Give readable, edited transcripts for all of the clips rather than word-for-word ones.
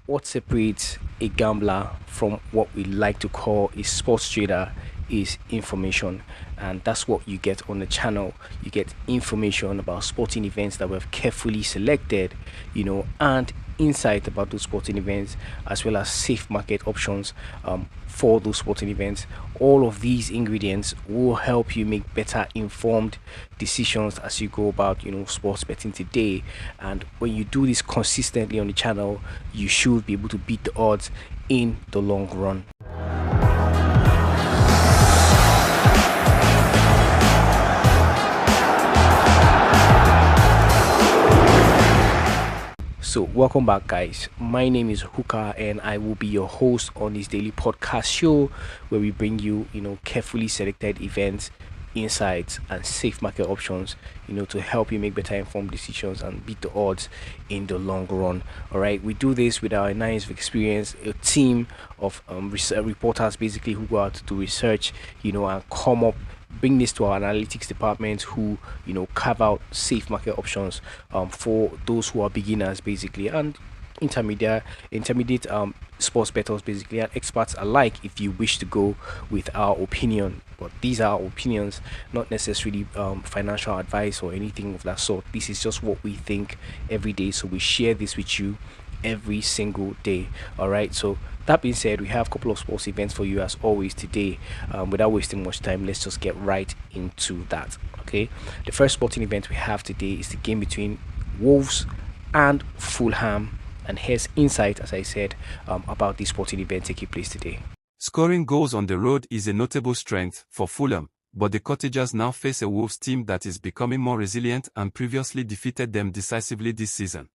what separates a gambler from what we like to call a sports trader is information, and that's what you get on the channel. You get information about sporting events that we've carefully selected, and insight about those sporting events, as well as safe market options for those sporting events. All of these ingredients will help you make better informed decisions as you go about sports betting today. And when you do this consistently on the channel, you should be able to beat the odds in the long run. So, welcome back, guys. My name is Hooker, and I will be your host on this daily podcast show where we bring you, carefully selected events, insights, and safe market options, to help you make better informed decisions and beat the odds in the long run. All right, we do this with our 9 years of experience, a team of reporters basically who go out to do research, and come up, bring this to our analytics department who carve out safe market options for those who are beginners basically, and intermediate sports bettors basically, and experts alike, if you wish to go with our opinion. But these are our opinions, not necessarily financial advice or anything of that sort. This is just what we think every day, so we share this with you every single day. All right, so that being said, we have a couple of sports events for you as always today. Without wasting much time, let's just get right into that. Okay, the first sporting event we have today is the game between Wolves and Fulham, and here's insight, as I said, about this sporting event taking place today. Scoring goals on the road is a notable strength for Fulham, but the Cottagers now face a Wolves team that is becoming more resilient and previously defeated them decisively this season.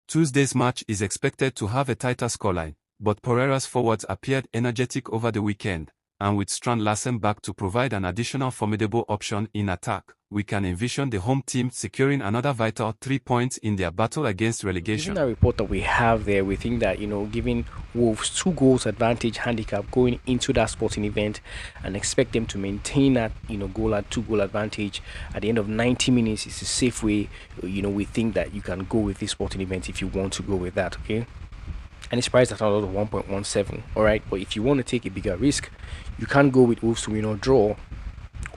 Tuesday's match is expected to have a tighter scoreline, but Pereira's forwards appeared energetic over the weekend, and with Strand Larsen back to provide an additional formidable option in attack, we can envision the home team securing another vital 3 points in their battle against relegation. Given the report that we have there, we think that, giving Wolves 2 goals advantage handicap going into that sporting event, and expect them to maintain that, two goal advantage at the end of 90 minutes is a safe way. We think that you can go with this sporting event if you want to go with that, okay? And it's priced at around 1.17. All right, but if you want to take a bigger risk, you can go with Wolves to win or draw,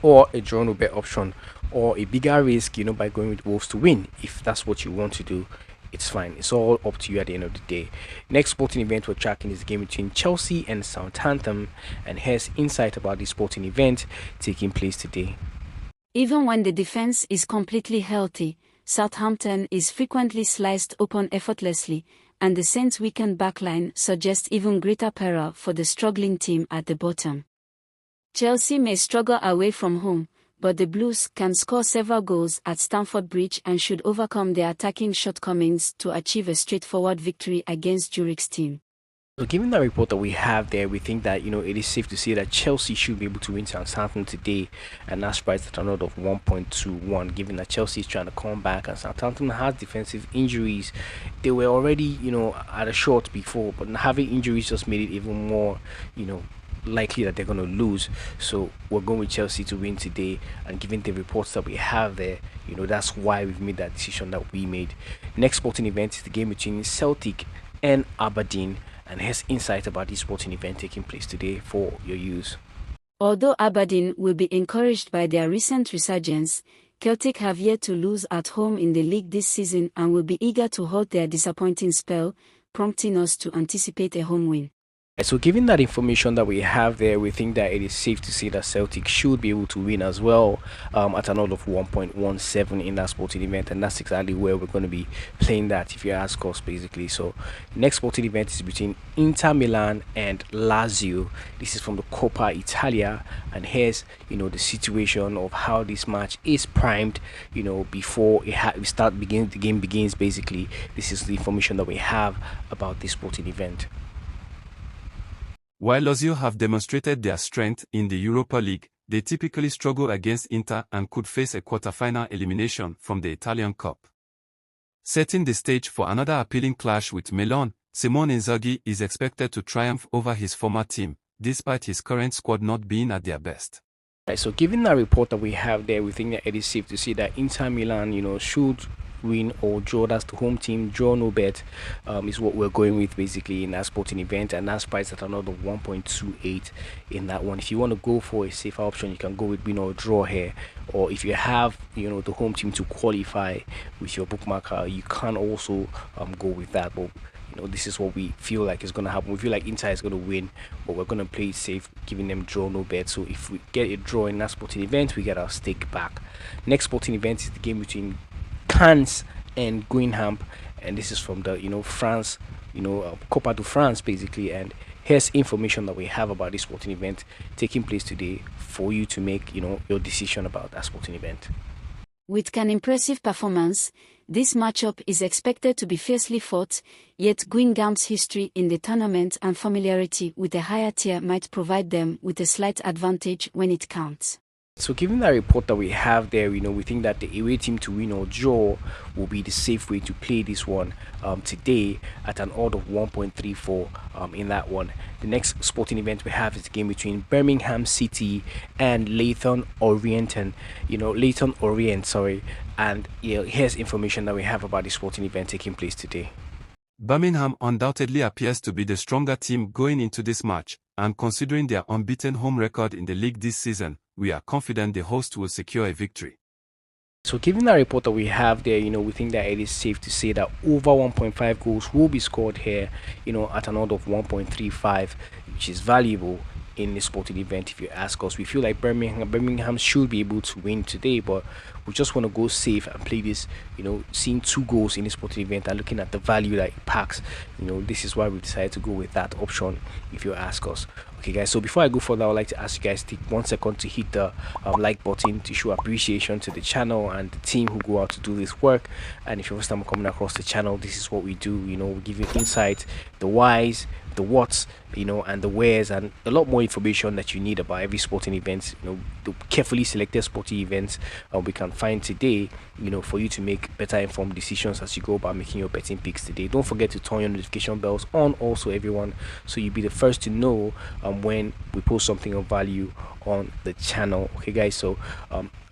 or a draw no bet option, or a bigger risk, by going with Wolves to win. If that's what you want to do, it's fine. It's all up to you at the end of the day. Next sporting event we're tracking is the game between Chelsea and Southampton, and here's insight about this sporting event taking place today. Even when the defense is completely healthy, Southampton is frequently sliced open effortlessly, and the Saints' weakened backline suggests even greater peril for the struggling team at the bottom. Chelsea may struggle away from home, but the Blues can score several goals at Stamford Bridge and should overcome their attacking shortcomings to achieve a straightforward victory against Zurich's team. So given the report that we have there, we think that it is safe to say that Chelsea should be able to win Southampton today, and that's priced at a note of 1.21. Given that Chelsea is trying to come back and Southampton has defensive injuries, they were already at a short before, but having injuries just made it even more likely that they're going to lose. So we're going with Chelsea to win today, and given the reports that we have there, that's why we've made that decision that we made. Next sporting event is the game between Celtic and Aberdeen, and here's insight about this sporting event taking place today for your use. Although Aberdeen will be encouraged by their recent resurgence, Celtic have yet to lose at home in the league this season and will be eager to halt their disappointing spell, prompting us to anticipate a home win. So given that information that we have there, we think that it is safe to say that Celtic should be able to win as well, at an odd of 1.17 in that sporting event, and that's exactly where we're going to be playing that, if you ask us, basically. So next sporting event is between Inter Milan and Lazio. This is from the Coppa Italia, and here's the situation of how this match is primed before the game begins. Basically, this is the information that we have about this sporting event. While Lazio have demonstrated their strength in the Europa League, they typically struggle against Inter and could face a quarter-final elimination from the Italian Cup. Setting the stage for another appealing clash with Milan, Simone Inzaghi is expected to triumph over his former team, despite his current squad not being at their best. Right, so given that report that we have there, we think that it is safe to say that Inter Milan, should win or draw. That's the home team. Draw no bet is what we're going with basically in that sporting event, and that's priced at another 1.28 in that one. If you want to go for a safer option, you can go with win or draw here, or if you have the home team to qualify with your bookmaker, you can also go with that. But this is what we feel like is going to happen. We feel like Inter is going to win, but we're going to play it safe, giving them draw no bet. So if we get a draw in that sporting event, we get our stake back. Next sporting event is the game between Cannes and Guingamp, and this is from the France, Copa de France basically. And here's information that we have about this sporting event taking place today for you to make your decision about that sporting event. With an impressive performance, this matchup is expected to be fiercely fought, yet Guingamp's history in the tournament and familiarity with a higher tier might provide them with a slight advantage when it counts. So given that report that we have there, we think that the away team to win or draw will be the safe way to play this one today at an odd of 1.34 in that one. The next sporting event we have is a game between Birmingham City and Leyton Orient, and here's information that we have about the sporting event taking place today. Birmingham undoubtedly appears to be the stronger team going into this match, and considering their unbeaten home record in the league this season, we are confident the host will secure a victory. So given that report that we have there, we think that it is safe to say that over 1.5 goals will be scored here, at an odd of 1.35, which is valuable in this sporting event. If you ask us, we feel like Birmingham should be able to win today, but we just want to go safe and play this, seeing 2 goals in this sporting event and looking at the value that it packs. This is why we decided to go with that option, if you ask us. Okay guys, so before I go further, I would like to ask you guys to take 1 second to hit the like button to show appreciation to the channel and the team who go out to do this work. And if you're first time coming across the channel, this is what we do. We give you insight, the whys, the whats, and the wheres, and a lot more information that you need about every sporting event. The carefully selected sporting events we can find today, for you to make better informed decisions as you go about making your betting picks today. Don't forget to turn your notification bells on also, everyone, so you'll be the first to know when we post something of value on the channel. Okay guys, so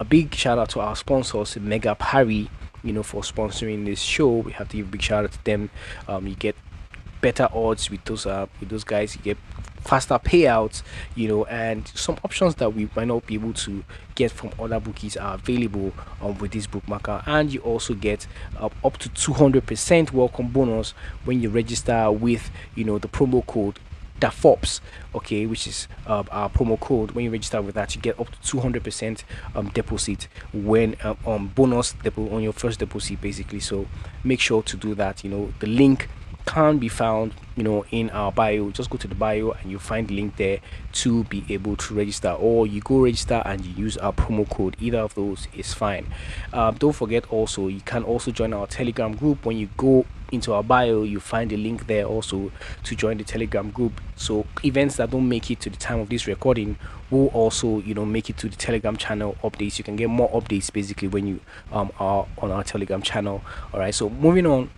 a big shout out to our sponsors, Mega Parry, for sponsoring this show. We have to give a big shout out to them. You get better odds with those guys, you get faster payouts, and some options that we might not be able to get from other bookies are available with this bookmaker. And you also get up to 200% welcome bonus when you register with the promo code DAFOPS, okay, which is our promo code. When you register with that, you get up to 200% deposit when bonus on your first deposit basically. So make sure to do that. The link can be found in our bio. Just go to the bio and you find the link there to be able to register, or you go register and you use our promo code. Either of those is fine. Don't forget also, you can also join our Telegram group. When you go into our bio, you find a link there also to join the Telegram group. So events that don't make it to the time of this recording will also make it to the Telegram channel updates. You can get more updates basically when you are on our Telegram channel. All right, so moving on.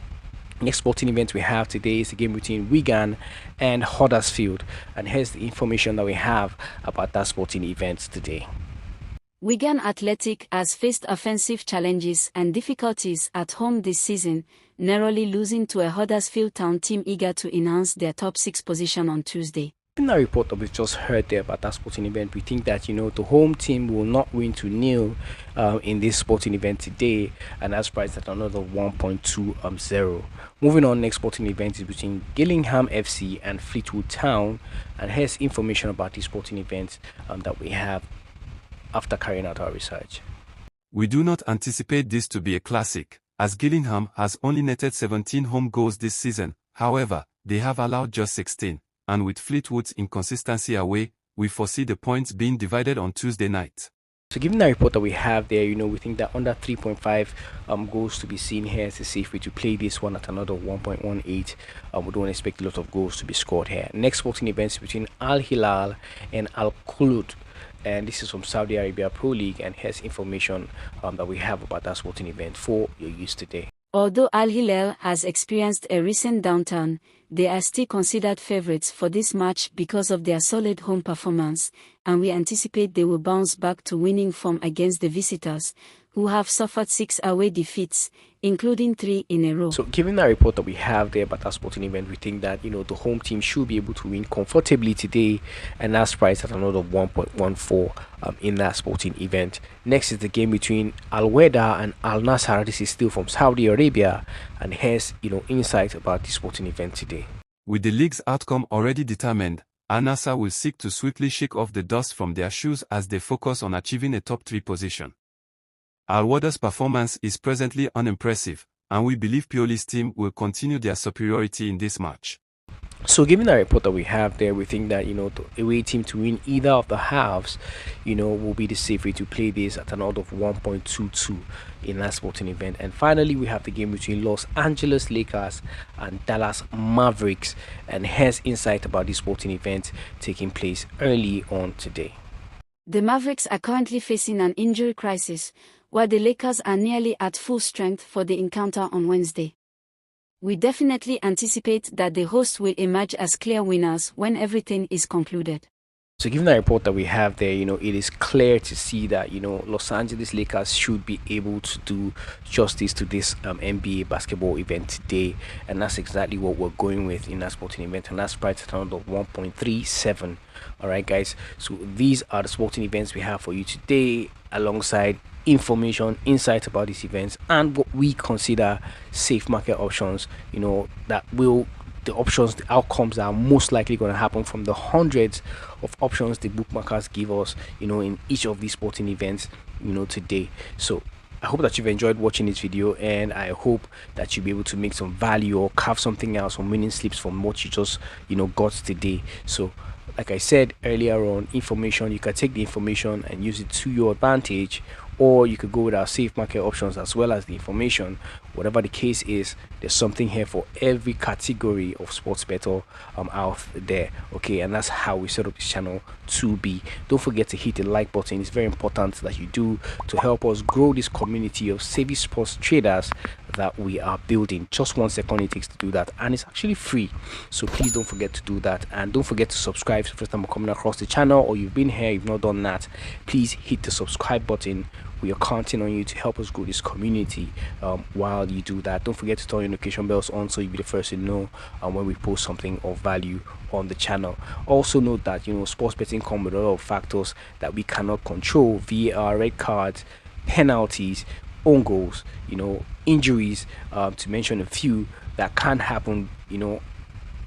Next sporting event we have today is a game between Wigan and Huddersfield, and here's the information that we have about that sporting event today. Wigan Athletic has faced offensive challenges and difficulties at home this season, narrowly losing to a Huddersfield Town team eager to enhance their top 6 position on Tuesday. In that report that we just heard there about that sporting event, we think that the home team will not win 2-0 in this sporting event today, and that's priced at another 1.20. Moving on, next sporting event is between Gillingham FC and Fleetwood Town, and here's information about this sporting event that we have after carrying out our research. We do not anticipate this to be a classic, as Gillingham has only netted 17 home goals this season. However, they have allowed just 16. And with Fleetwood's inconsistency away, we foresee the points being divided on Tuesday night. So given the report that we have there, we think that under 3.5 goals to be seen here is a safe way to play this one at another 1.18. We don't expect a lot of goals to be scored here. Next sporting events between Al Hilal and Al Khulud, and this is from Saudi Arabia Pro League, and here's information that we have about that sporting event for your use today. Although Al Hilal has experienced a recent downturn, they are still considered favorites for this match because of their solid home performance, and we anticipate they will bounce back to winning form against the visitors, who have suffered 6 away defeats, including 3 in a row. So given that report that we have there about that sporting event, we think that the home team should be able to win comfortably today, and that's priced at another 1.14 in that sporting event. Next is the game between Al Weda and Al Nassr. This is still from Saudi Arabia, and here's insight about the sporting event today. With the league's outcome already determined, Al Nassr will seek to swiftly shake off the dust from their shoes as they focus on achieving a top 3 position. Al Wada's performance is presently unimpressive, and we believe Pioli's team will continue their superiority in this match. So given the report that we have there, we think that the away team to win either of the halves will be the safe way to play this at an odd of 1.22 in that sporting event. And finally, we have the game between Los Angeles Lakers and Dallas Mavericks, and here's insight about this sporting event taking place early on today. The Mavericks are currently facing an injury crisis, while the Lakers are nearly at full strength for the encounter on Wednesday. We definitely anticipate that the hosts will emerge as clear winners when everything is concluded. So given the report that we have there, it is clear to see that, Los Angeles Lakers should be able to do justice to this NBA basketball event today. And that's exactly what we're going with in that sporting event. And that's priced at another 1.37. All right, guys. So these are the sporting events we have for you today, alongside information, insight about these events, and what we consider safe market options, that will the outcomes that are most likely going to happen from the hundreds of options the bookmakers give us, in each of these sporting events, today. So I hope that you've enjoyed watching this video, and I hope that you'll be able to make some value or carve something else, some winning slips from what you just, got today. So like I said earlier on, information, you can take the information and use it to your advantage, or you could go with our safe market options as well as the information. Whatever the case is, there's something here for every category of sports bettor out there, okay? And that's how we set up this channel to be. Don't forget to hit the like button. It's very important that you do, to help us grow this community of savvy sports traders that we are building. Just 1 second it takes to do that, and it's actually free. So please don't forget to do that, and don't forget to subscribe. First time coming across the channel, or you've been here, you've not done that, please hit the subscribe button. We are counting on you to help us grow this community. While you do that, don't forget to turn your notification bells on so you'll be the first to know when we post something of value on the channel. Also note that sports betting come with a lot of factors that we cannot control: VAR, red cards, penalties, own goals, injuries, to mention a few that can happen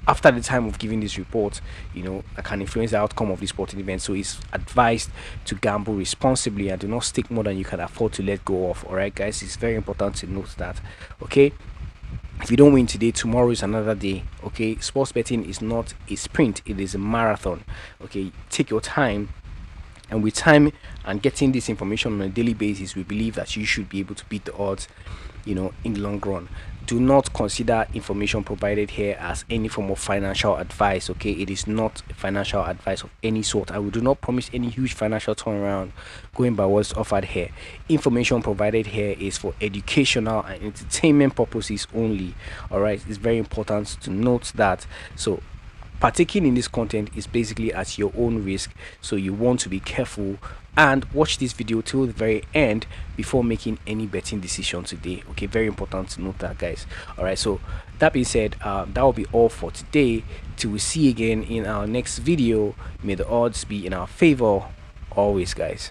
after the time of giving this report, that can influence the outcome of this sporting event. So it's advised to gamble responsibly and do not stake more than you can afford to let go of. All right, guys, it's very important to note that. Okay, if you don't win today, tomorrow is another day. Okay, sports betting is not a sprint, it is a marathon. Okay, take your time, and with time and getting this information on a daily basis, we believe that you should be able to beat the odds in the long run. Do not consider information provided here as any form of financial advice. Okay, it is not financial advice of any sort. I will do not promise any huge financial turnaround going by what's offered here. Information provided here is for educational and entertainment purposes only. All right, it's very important to note that. So partaking in this content is basically at your own risk, so you want to be careful and watch this video till the very end before making any betting decision today. Okay, very important to note that, guys. All right, so that being said, that will be all for today. Till we see again in our next video, may the odds be in our favor always, guys.